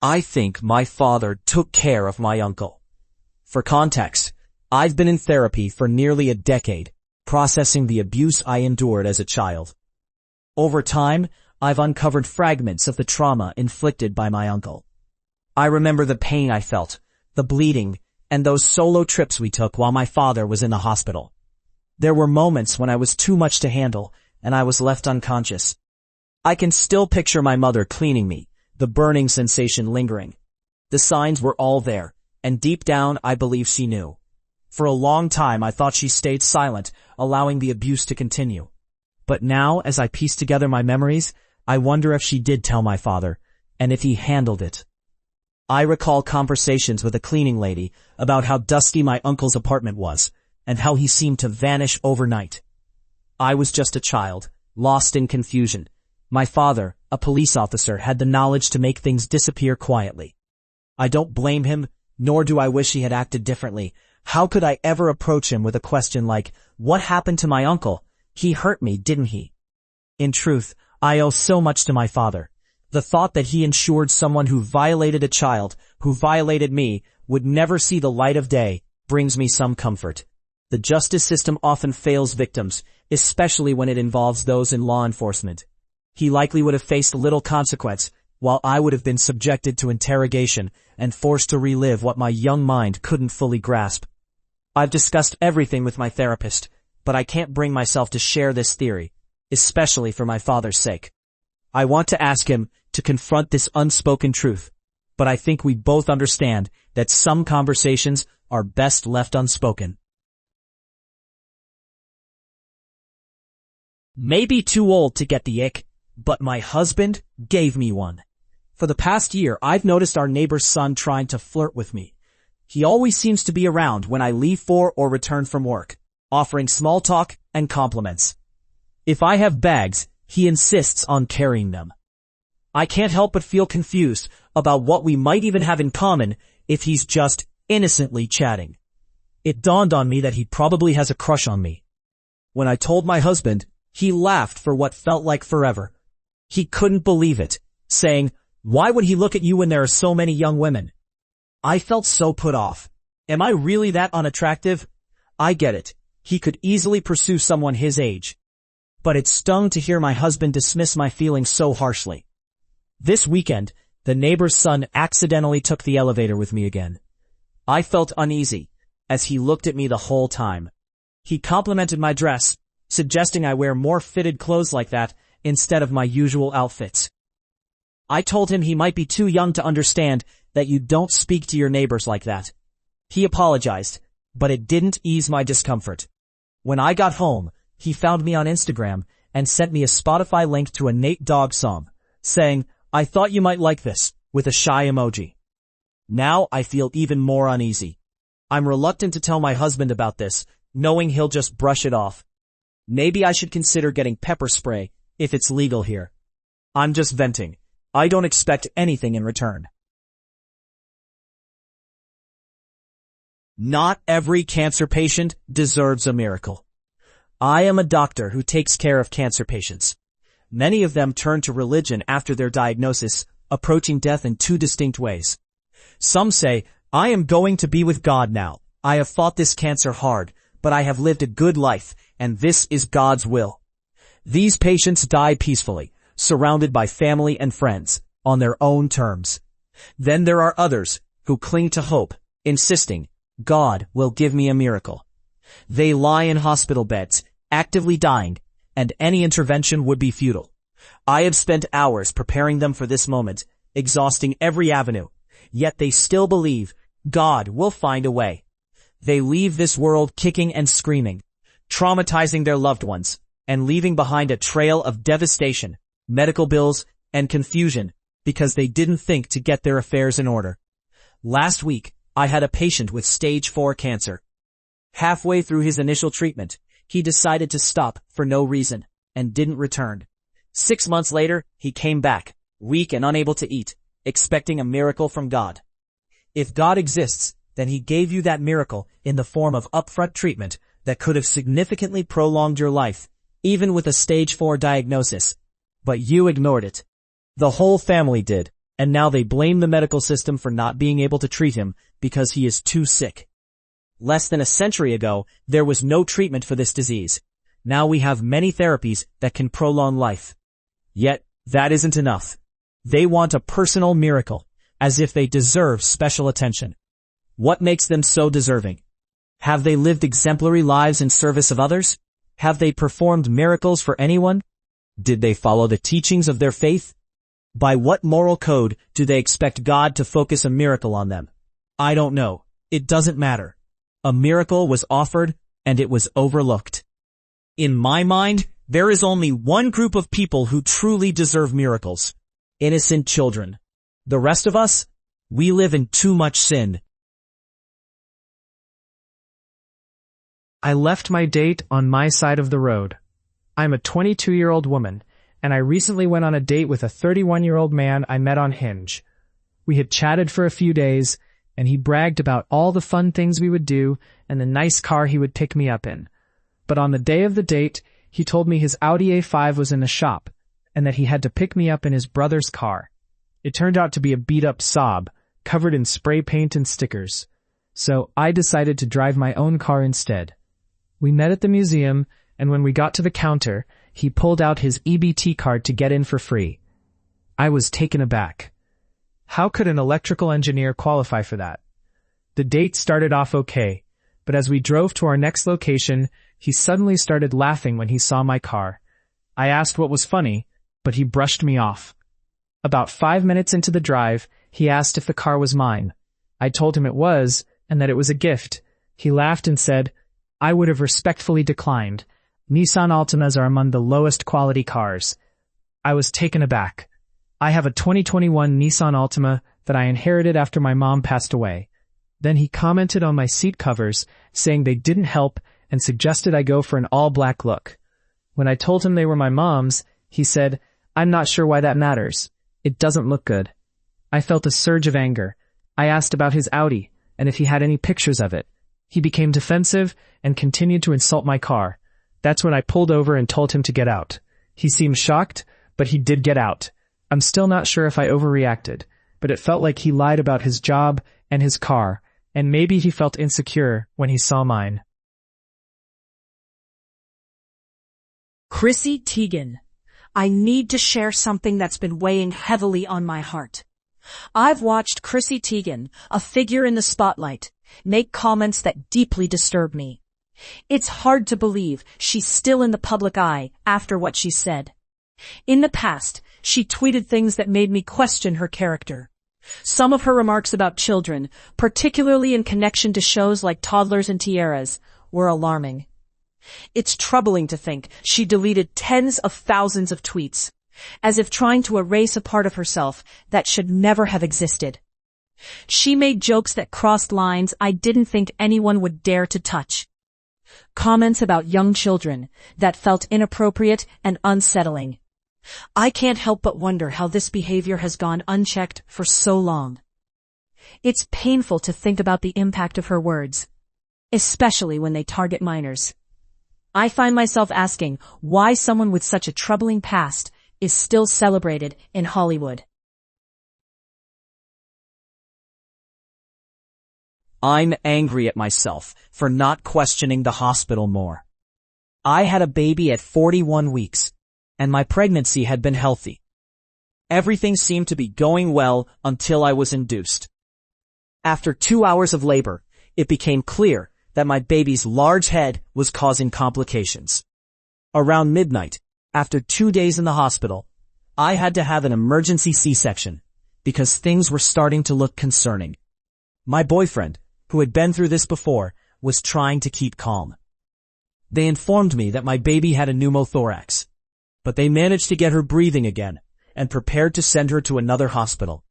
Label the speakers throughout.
Speaker 1: I think my father took care of my uncle. For context, I've been in therapy for nearly a decade, processing the abuse I endured as a child. Over time, I've uncovered fragments of the trauma inflicted by my uncle. I remember the pain I felt, the bleeding, and those solo trips we took while my father was in the hospital. There were moments when I was too much to handle, and I was left unconscious. I can still picture my mother cleaning me, the burning sensation lingering. The signs were all there, and deep down I believe she knew. For a long time I thought she stayed silent, allowing the abuse to continue. But now, as I piece together my memories, I wonder if she did tell my father, and if he handled it. I recall conversations with a cleaning lady about how dusty my uncle's apartment was, and how he seemed to vanish overnight. I was just a child, lost in confusion. My father, a police officer, had the knowledge to make things disappear quietly. I don't blame him, nor do I wish he had acted differently. How could I ever approach him with a question like, "What happened to my uncle? He hurt me, didn't he?" In truth, I owe so much to my father. The thought that he ensured someone who violated a child, who violated me, would never see the light of day, brings me some comfort. The justice system often fails victims, especially when it involves those in law enforcement. He likely would have faced little consequence, while I would have been subjected to interrogation and forced to relive what my young mind couldn't fully grasp. I've discussed everything with my therapist, but I can't bring myself to share this theory, especially for my father's sake. I want to ask him to confront this unspoken truth, but I think we both understand that some conversations are best left unspoken. Maybe too old to get the ick, but my husband gave me one. For the past year, I've noticed our neighbor's son trying to flirt with me. He always seems to be around when I leave for or return from work, offering small talk and compliments. If I have bags, he insists on carrying them. I can't help but feel confused about what we might even have in common if he's just innocently chatting. It dawned on me that he probably has a crush on me. When I told my husband, he laughed for what felt like forever. He couldn't believe it, saying, "Why would he look at you when there are so many young women?" I felt so put off. Am I really that unattractive? I get it. He could easily pursue someone his age. But it stung to hear my husband dismiss my feelings so harshly. This weekend, the neighbor's son accidentally took the elevator with me again. I felt uneasy, as he looked at me the whole time. He complimented my dress, suggesting I wear more fitted clothes like that instead of my usual outfits. I told him he might be too young to understand that you don't speak to your neighbors like that. He apologized, but it didn't ease my discomfort. When I got home, he found me on Instagram and sent me a Spotify link to a Nate Dogg song, saying, "I thought you might like this," with a shy emoji. Now I feel even more uneasy. I'm reluctant to tell my husband about this, knowing he'll just brush it off. Maybe I should consider getting pepper spray, if it's legal here. I'm just venting. I don't expect anything in return. Not every cancer patient deserves a miracle. I am a doctor who takes care of cancer patients. Many of them turn to religion after their diagnosis, approaching death in two distinct ways. Some say, "I am going to be with God now. I have fought this cancer hard, but I have lived a good life, and this is God's will." These patients die peacefully, surrounded by family and friends, on their own terms. Then there are others who cling to hope, insisting, "God will give me a miracle." They lie in hospital beds, actively dying, and any intervention would be futile. I have spent hours preparing them for this moment, exhausting every avenue, yet they still believe God will find a way. They leave this world kicking and screaming, traumatizing their loved ones, and leaving behind a trail of devastation, medical bills, and confusion because they didn't think to get their affairs in order. Last week, I had a patient with stage 4 cancer. Halfway through his initial treatment, he decided to stop for no reason and didn't return. 6 months later, he came back, weak and unable to eat, expecting a miracle from God. If God exists, then he gave you that miracle in the form of upfront treatment that could have significantly prolonged your life, even with a stage 4 diagnosis. But you ignored it. The whole family did. And now they blame the medical system for not being able to treat him because he is too sick. Less than a century ago, there was no treatment for this disease. Now we have many therapies that can prolong life. Yet, that isn't enough. They want a personal miracle, as if they deserve special attention. What makes them so deserving? Have they lived exemplary lives in service of others? Have they performed miracles for anyone? Did they follow the teachings of their faith? By what moral code do they expect God to focus a miracle on them? I don't know. It doesn't matter. A miracle was offered, and it was overlooked. In my mind, there is only one group of people who truly deserve miracles. Innocent children. The rest of us, we live in too much sin.
Speaker 2: I left my date on my side of the road. I'm a 22-year-old woman, and I recently went on a date with a 31-year-old man I met on Hinge. We had chatted for a few days, and he bragged about all the fun things we would do and the nice car he would pick me up in. But on the day of the date, he told me his Audi A5 was in the shop, and that he had to pick me up in his brother's car. It turned out to be a beat-up Saab, covered in spray paint and stickers. So I decided to drive my own car instead. We met at the museum, and when we got to the counter, he pulled out his EBT card to get in for free. I was taken aback. How could an electrical engineer qualify for that? The date started off okay, but as we drove to our next location, he suddenly started laughing when he saw my car. I asked what was funny, but he brushed me off. About 5 minutes into the drive, he asked if the car was mine. I told him it was, and that it was a gift. He laughed and said, I would have respectfully declined. Nissan Altimas are among the lowest quality cars. I was taken aback. I have a 2021 Nissan Altima that I inherited after my mom passed away. Then he commented on my seat covers, saying they didn't help and suggested I go for an all-black look. When I told him they were my mom's, he said, I'm not sure why that matters. It doesn't look good. I felt a surge of anger. I asked about his Audi and if he had any pictures of it. He became defensive and continued to insult my car. That's when I pulled over and told him to get out. He seemed shocked, but he did get out. I'm still not sure if I overreacted, but it felt like he lied about his job and his car, and maybe he felt insecure when he saw mine.
Speaker 3: Chrissy Teigen. I need to share something that's been weighing heavily on my heart. I've watched Chrissy Teigen, a figure in the spotlight, make comments that deeply disturb me. It's hard to believe she's still in the public eye after what she said. In the past, she tweeted things that made me question her character. Some of her remarks about children, particularly in connection to shows like Toddlers and Tiaras, were alarming. It's troubling to think she deleted tens of thousands of tweets, as if trying to erase a part of herself that should never have existed. She made jokes that crossed lines I didn't think anyone would dare to touch. Comments about young children that felt inappropriate and unsettling. I can't help but wonder how this behavior has gone unchecked for so long. It's painful to think about the impact of her words, especially when they target minors. I find myself asking why someone with such a troubling past is still celebrated in Hollywood.
Speaker 1: I'm angry at myself for not questioning the hospital more. I had a baby at 41 weeks, and my pregnancy had been healthy. Everything seemed to be going well until I was induced. After 2 hours of labor, it became clear that my baby's large head was causing complications. Around midnight, after 2 days in the hospital, I had to have an emergency C-section because things were starting to look concerning. My boyfriend, who had been through this before, was trying to keep calm. They informed me that my baby had a pneumothorax, but they managed to get her breathing again and prepared to send her to another hospital.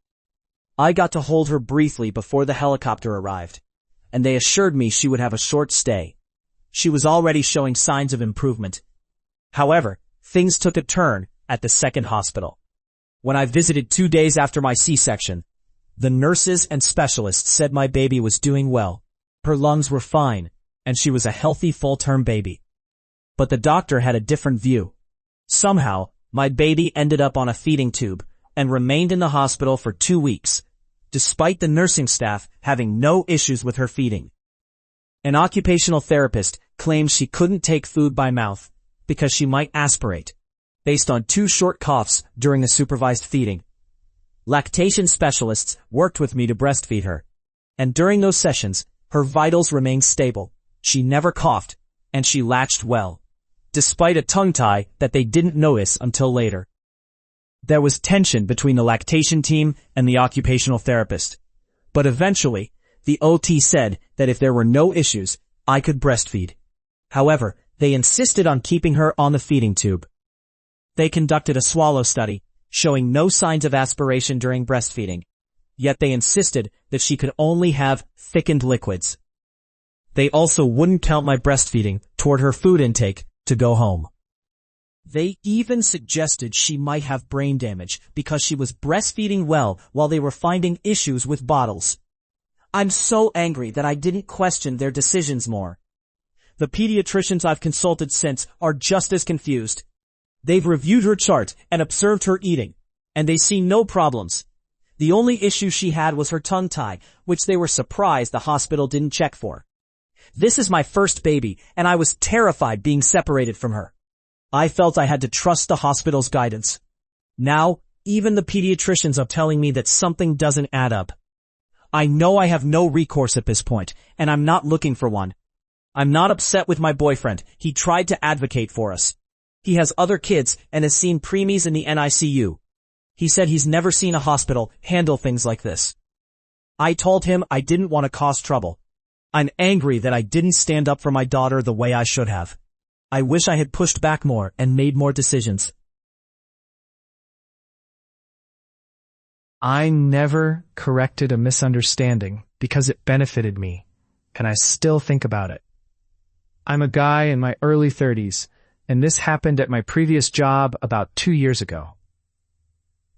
Speaker 1: I got to hold her briefly before the helicopter arrived, and they assured me she would have a short stay. She was already showing signs of improvement. However, things took a turn at the second hospital. When I visited 2 days after my C-section, the nurses and specialists said my baby was doing well. Her lungs were fine, and she was a healthy full-term baby. But the doctor had a different view. Somehow, my baby ended up on a feeding tube, and remained in the hospital for 2 weeks, despite the nursing staff having no issues with her feeding. An occupational therapist claimed she couldn't take food by mouth because she might aspirate, based on 2 short coughs during the supervised feeding. Lactation specialists worked with me to breastfeed her, and during those sessions, her vitals remained stable. She never coughed, and she latched well, despite a tongue tie that they didn't notice until later. There was tension between the lactation team and the occupational therapist, but eventually, the OT said that if there were no issues, I could breastfeed. However, they insisted on keeping her on the feeding tube. They conducted a swallow study, showing no signs of aspiration during breastfeeding, yet they insisted that she could only have thickened liquids. They also wouldn't count my breastfeeding toward her food intake to go home. They even suggested she might have brain damage because she was breastfeeding well while they were finding issues with bottles. I'm so angry that I didn't question their decisions more. The pediatricians I've consulted since are just as confused. They've reviewed her chart and observed her eating, and they see no problems. The only issue she had was her tongue tie, which they were surprised the hospital didn't check for. This is my first baby, and I was terrified being separated from her. I felt I had to trust the hospital's guidance. Now, even the pediatricians are telling me that something doesn't add up. I know I have no recourse at this point, and I'm not looking for one. I'm not upset with my boyfriend. He tried to advocate for us. He has other kids and has seen preemies in the NICU. He said he's never seen a hospital handle things like this. I told him I didn't want to cause trouble. I'm angry that I didn't stand up for my daughter the way I should have. I wish I had pushed back more and made more decisions.
Speaker 2: I never corrected a misunderstanding because it benefited me, and I still think about it. I'm a guy in my early 30s, and this happened at my previous job about 2 years ago.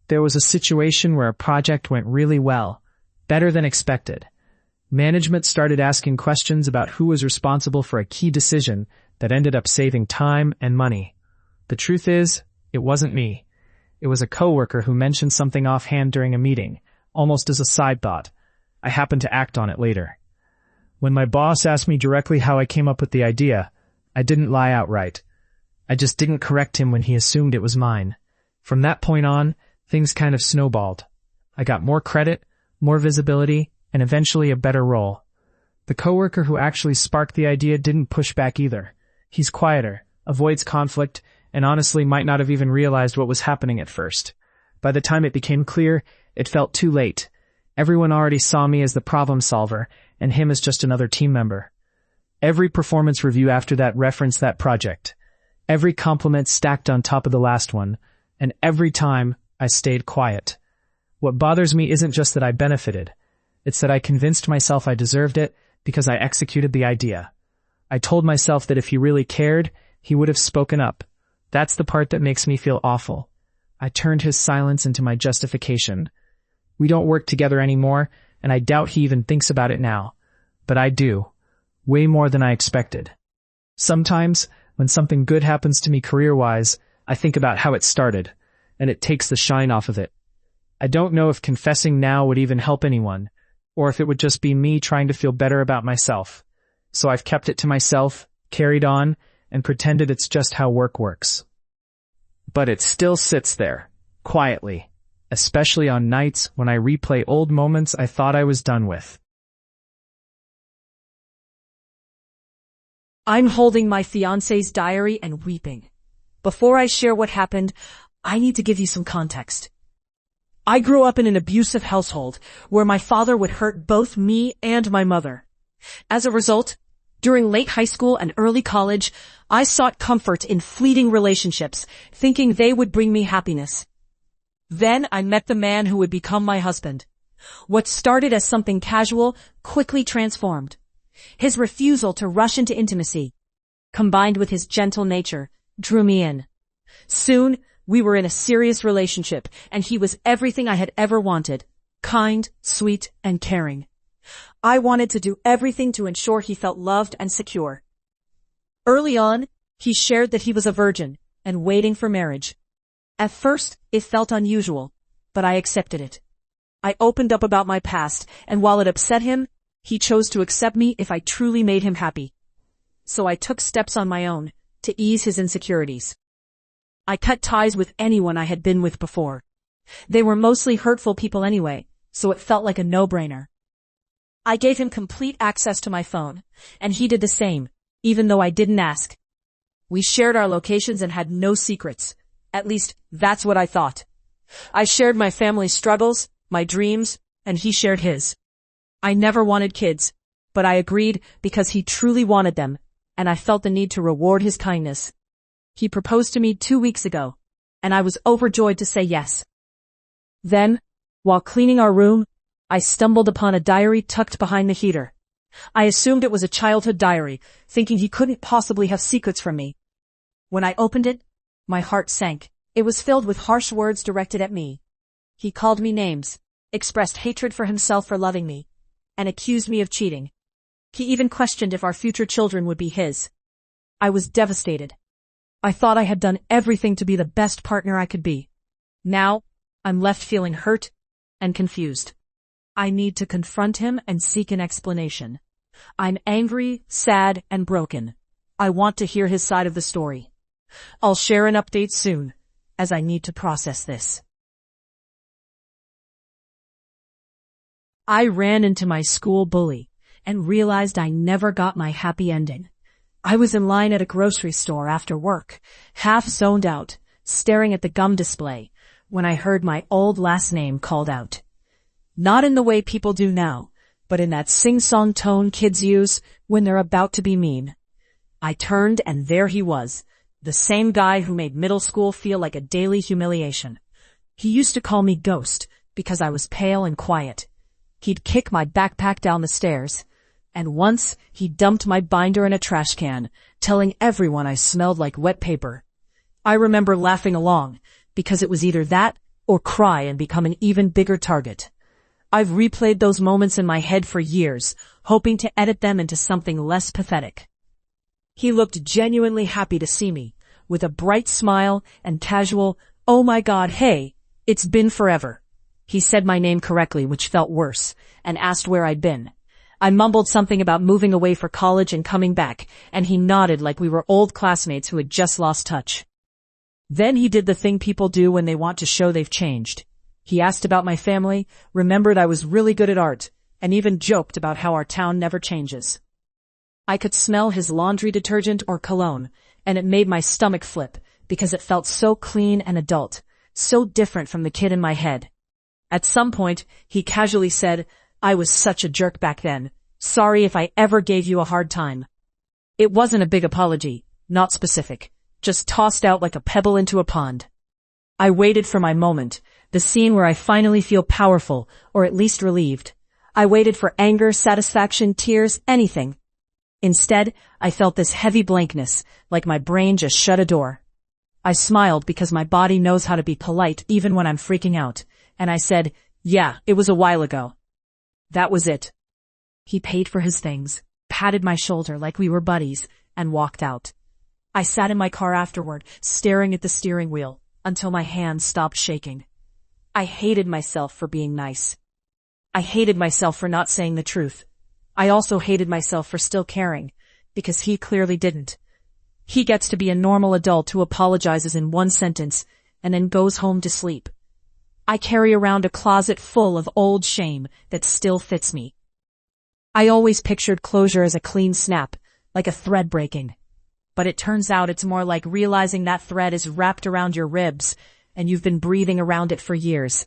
Speaker 2: There was a situation where a project went really well, better than expected. Management started asking questions about who was responsible for a key decision that ended up saving time and money. The truth is, it wasn't me. It was a coworker who mentioned something offhand during a meeting, almost as a side thought. I happened to act on it later. When my boss asked me directly how I came up with the idea, I didn't lie outright. I just didn't correct him when he assumed it was mine. From that point on, things kind of snowballed. I got more credit, more visibility, and eventually a better role. The coworker who actually sparked the idea didn't push back either. He's quieter, avoids conflict, and honestly might not have even realized what was happening at first. By the time it became clear, it felt too late. Everyone already saw me as the problem solver, and him as just another team member. Every performance review after that referenced that project. Every compliment stacked on top of the last one, and every time I stayed quiet. What bothers me isn't just that I benefited. It's that I convinced myself I deserved it because I executed the idea. I told myself that if he really cared, he would have spoken up. That's the part that makes me feel awful. I turned his silence into my justification. We don't work together anymore, and I doubt he even thinks about it now. But I do. Way more than I expected. Sometimes, when something good happens to me career-wise, I think about how it started, and it takes the shine off of it. I don't know if confessing now would even help anyone, or if it would just be me trying to feel better about myself. So I've kept it to myself, carried on, and pretended it's just how work works. But it still sits there, quietly, especially on nights when I replay old moments I thought I was done with.
Speaker 3: I'm holding my fiancé's diary and weeping. Before I share what happened, I need to give you some context. I grew up in an abusive household where my father would hurt both me and my mother. As a result, during late high school and early college, I sought comfort in fleeting relationships, thinking they would bring me happiness. Then I met the man who would become my husband. What started as something casual quickly transformed. His refusal to rush into intimacy, combined with his gentle nature, drew me in. Soon, we were in a serious relationship, and he was everything I had ever wanted. Kind, sweet, and caring. I wanted to do everything to ensure he felt loved and secure. Early on, he shared that he was a virgin and waiting for marriage. At first, it felt unusual. but I accepted it. I opened up about my past, and while it upset him, he chose to accept me if I truly made him happy. So I took steps on my own to ease his insecurities. I cut ties with anyone I had been with before. They were mostly hurtful people anyway, so it felt like a no-brainer. I gave him complete access to my phone, and he did the same, even though I didn't ask. We shared our locations and had no secrets. At least, that's what I thought. I shared my family's struggles, my dreams, and he shared his. I never wanted kids, but I agreed because he truly wanted them, and I felt the need to reward his kindness. He proposed to me 2 weeks ago, and I was overjoyed to say yes. Then, while cleaning our room, I stumbled upon a diary tucked behind the heater. I assumed it was a childhood diary, thinking he couldn't possibly have secrets from me. When I opened it, my heart sank. It was filled with harsh words directed at me. He called me names, expressed hatred for himself for loving me, and accused me of cheating. He even questioned if our future children would be his. I was devastated. I thought I had done everything to be the best partner I could be. Now, I'm left feeling hurt and confused. I need to confront him and seek an explanation. I'm angry, sad, and broken. I want to hear his side of the story. I'll share an update soon, as I need to process this. I ran into my school bully and realized I never got my happy ending. I was in line at a grocery store after work, half zoned out, staring at the gum display, when I heard my old last name called out. Not in the way people do now, but in that sing-song tone kids use when they're about to be mean. I turned and there he was, the same guy who made middle school feel like a daily humiliation. He used to call me Ghost because I was pale and quiet. He'd kick my backpack down the stairs, and once he dumped my binder in a trash can, telling everyone I smelled like wet paper. I remember laughing along, because it was either that or cry and become an even bigger target. I've replayed those moments in my head for years, hoping to edit them into something less pathetic. He looked genuinely happy to see me, with a bright smile and casual, "Oh my God, hey, it's been forever." He said my name correctly, which felt worse, and asked where I'd been. I mumbled something about moving away for college and coming back, and he nodded like we were old classmates who had just lost touch. Then he did the thing people do when they want to show they've changed. He asked about my family, remembered I was really good at art, and even joked about how our town never changes. I could smell his laundry detergent or cologne, and it made my stomach flip, because it felt so clean and adult, so different from the kid in my head. At some point, he casually said, "I was such a jerk back then. Sorry if I ever gave you a hard time." It wasn't a big apology, not specific, just tossed out like a pebble into a pond. I waited for my moment, the scene where I finally feel powerful, or at least relieved. I waited for anger, satisfaction, tears, anything. Instead, I felt this heavy blankness, like my brain just shut a door. I smiled because my body knows how to be polite even when I'm freaking out, and I said, "Yeah, it was a while ago." That was it. He paid for his things, patted my shoulder like we were buddies, and walked out. I sat in my car afterward, staring at the steering wheel, until my hands stopped shaking. I hated myself for being nice. I hated myself for not saying the truth. I also hated myself for still caring, because he clearly didn't. He gets to be a normal adult who apologizes in one sentence, and then goes home to sleep. I carry around a closet full of old shame that still fits me. I always pictured closure as a clean snap, like a thread breaking. But it turns out it's more like realizing that thread is wrapped around your ribs, and you've been breathing around it for years.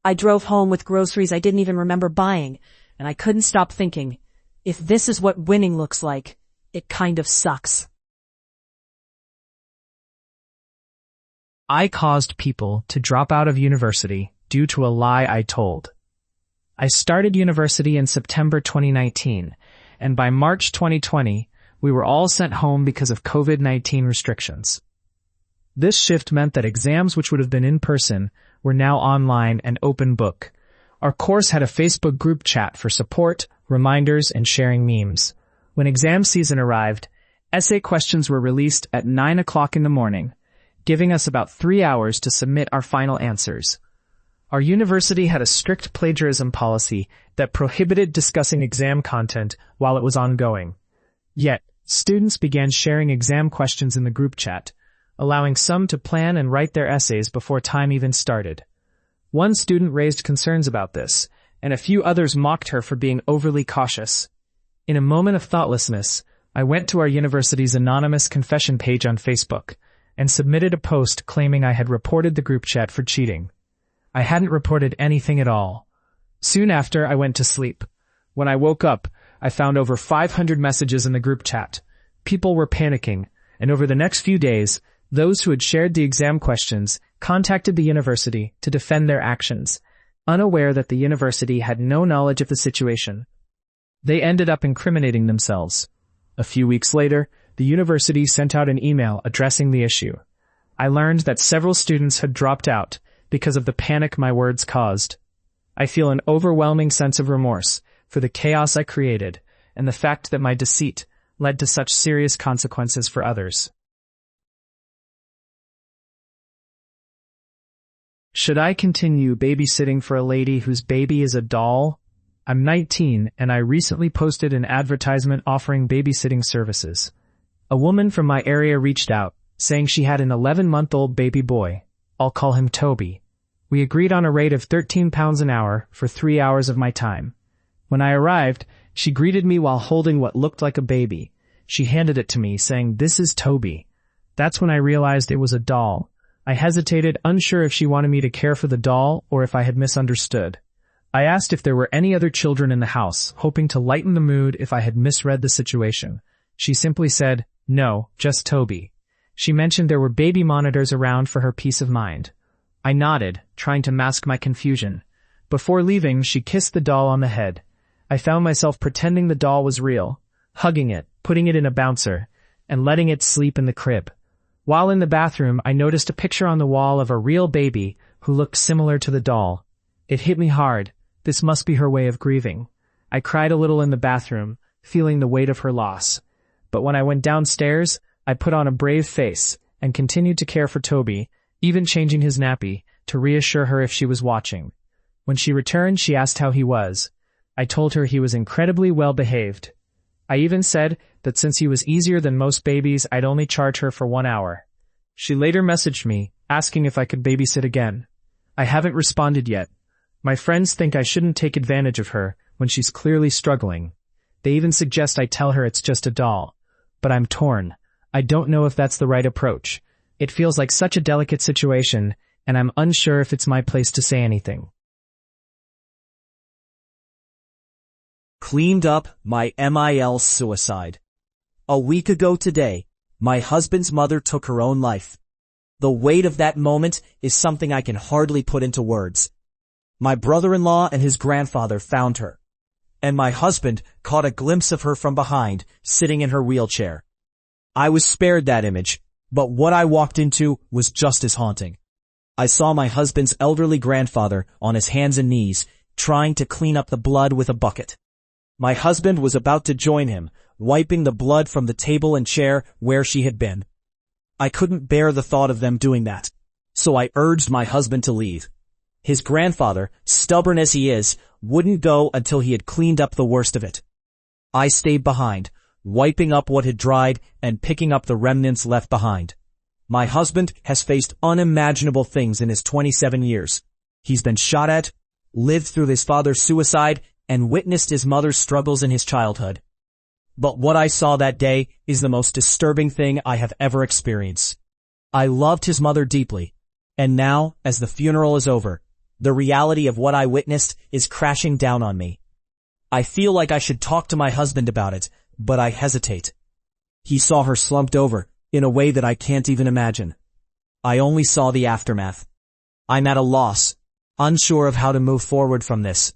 Speaker 3: I drove home with groceries I didn't even remember buying, and I couldn't stop thinking, if this is what winning looks like, it kind of sucks.
Speaker 2: I caused people to drop out of university due to a lie I told. I started university in September 2019, and by March 2020, we were all sent home because of COVID-19 restrictions. This shift meant that exams which would have been in person were now online and open book. Our course had a Facebook group chat for support, reminders, and sharing memes. When exam season arrived, essay questions were released at 9 o'clock in the morning, giving us about 3 hours to submit our final answers. Our university had a strict plagiarism policy that prohibited discussing exam content while it was ongoing. Yet, students began sharing exam questions in the group chat, allowing some to plan and write their essays before time even started. One student raised concerns about this, and a few others mocked her for being overly cautious. In a moment of thoughtlessness, I went to our university's anonymous confession page on Facebook and submitted a post claiming I had reported the group chat for cheating. I hadn't reported anything at all. Soon after, I went to sleep. When I woke up, I found over 500 messages in the group chat. People were panicking, and over the next few days, those who had shared the exam questions contacted the university to defend their actions, unaware that the university had no knowledge of the situation. They ended up incriminating themselves. A few weeks later, the university sent out an email addressing the issue. I learned that several students had dropped out because of the panic my words caused. I feel an overwhelming sense of remorse for the chaos I created and the fact that my deceit led to such serious consequences for others. Should I continue babysitting for a lady whose baby is a doll? I'm 19 and I recently posted an advertisement offering babysitting services. A woman from my area reached out, saying she had an 11-month-old baby boy. I'll call him Toby. We agreed on a rate of £13 an hour for 3 hours of my time. When I arrived, she greeted me while holding what looked like a baby. She handed it to me, saying, "This is Toby." That's when I realized it was a doll. I hesitated, unsure if she wanted me to care for the doll or if I had misunderstood. I asked if there were any other children in the house, hoping to lighten the mood if I had misread the situation. She simply said, "No, just Toby." She mentioned there were baby monitors around for her peace of mind. I nodded, trying to mask my confusion. Before leaving, she kissed the doll on the head. I found myself pretending the doll was real, hugging it, putting it in a bouncer, and letting it sleep in the crib. While in the bathroom, I noticed a picture on the wall of a real baby who looked similar to the doll. It hit me hard. This must be her way of grieving. I cried a little in the bathroom, feeling the weight of her loss. But when I went downstairs, I put on a brave face and continued to care for Toby, even changing his nappy to reassure her if she was watching. When she returned, she asked how he was. I told her he was incredibly well behaved. I even said that since he was easier than most babies, I'd only charge her for 1 hour. She later messaged me, asking if I could babysit again. I haven't responded yet. My friends think I shouldn't take advantage of her when she's clearly struggling. They even suggest I tell her it's just a doll. But I'm torn. I don't know if that's the right approach. It feels like such a delicate situation, and I'm unsure if it's my place to say anything.
Speaker 1: Cleaned up my MIL suicide. A week ago today, my husband's mother took her own life. The weight of that moment is something I can hardly put into words. My brother-in-law and his grandfather found her, and my husband caught a glimpse of her from behind, sitting in her wheelchair. I was spared that image, but what I walked into was just as haunting. I saw my husband's elderly grandfather on his hands and knees, trying to clean up the blood with a bucket. My husband was about to join him, wiping the blood from the table and chair where she had been. I couldn't bear the thought of them doing that, so I urged my husband to leave. His grandfather, stubborn as he is, wouldn't go until he had cleaned up the worst of it. I stayed behind, wiping up what had dried and picking up the remnants left behind. My husband has faced unimaginable things in his 27 years. He's been shot at, lived through his father's suicide, and witnessed his mother's struggles in his childhood. But what I saw that day is the most disturbing thing I have ever experienced. I loved his mother deeply, and now, as the funeral is over, the reality of what I witnessed is crashing down on me. I feel like I should talk to my husband about it, but I hesitate. He saw her slumped over in a way that I can't even imagine. I only saw the aftermath. I'm at a loss, unsure of how to move forward from this.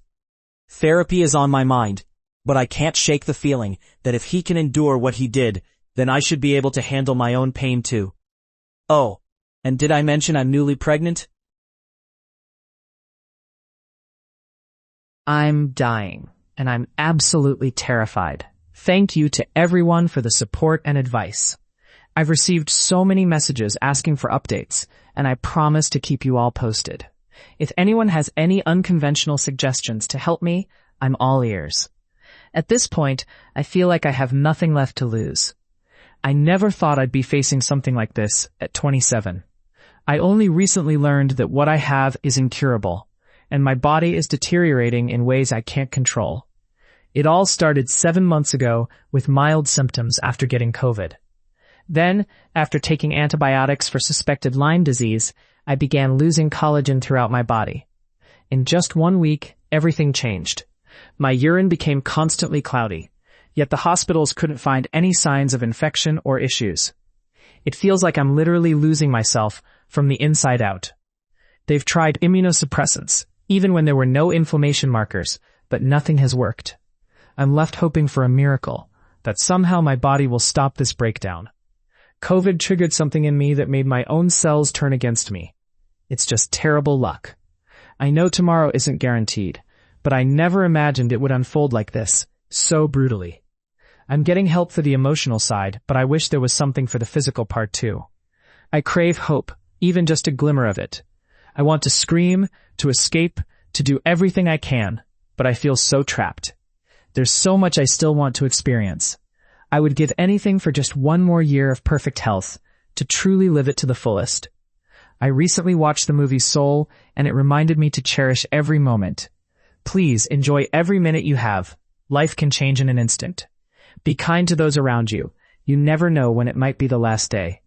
Speaker 1: Therapy is on my mind, but I can't shake the feeling that if he can endure what he did, then I should be able to handle my own pain too. Oh, and did I mention I'm newly pregnant?
Speaker 2: I'm dying, and I'm absolutely terrified. Thank you to everyone for the support and advice. I've received so many messages asking for updates, and I promise to keep you all posted. If anyone has any unconventional suggestions to help me, I'm all ears. At this point, I feel like I have nothing left to lose. I never thought I'd be facing something like this at 27. I only recently learned that what I have is incurable, and my body is deteriorating in ways I can't control. It all started 7 months ago with mild symptoms after getting COVID. Then, after taking antibiotics for suspected Lyme disease, I began losing collagen throughout my body. In just 1 week, everything changed. My urine became constantly cloudy, yet the hospitals couldn't find any signs of infection or issues. It feels like I'm literally losing myself from the inside out. They've tried immunosuppressants, even when there were no inflammation markers, but nothing has worked. I'm left hoping for a miracle, that somehow my body will stop this breakdown. COVID triggered something in me that made my own cells turn against me. It's just terrible luck. I know tomorrow isn't guaranteed, but I never imagined it would unfold like this, so brutally. I'm getting help for the emotional side, but I wish there was something for the physical part too. I crave hope, even just a glimmer of it. I want to scream, to escape, to do everything I can, but I feel so trapped. There's so much I still want to experience. I would give anything for just 1 more year of perfect health, to truly live it to the fullest. I recently watched the movie Soul, and it reminded me to cherish every moment. Please enjoy every minute you have. Life can change in an instant. Be kind to those around you. You never know when it might be the last day.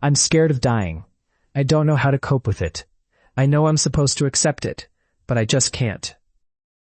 Speaker 2: I'm scared of dying. I don't know how to cope with it. I know I'm supposed to accept it, but I just can't.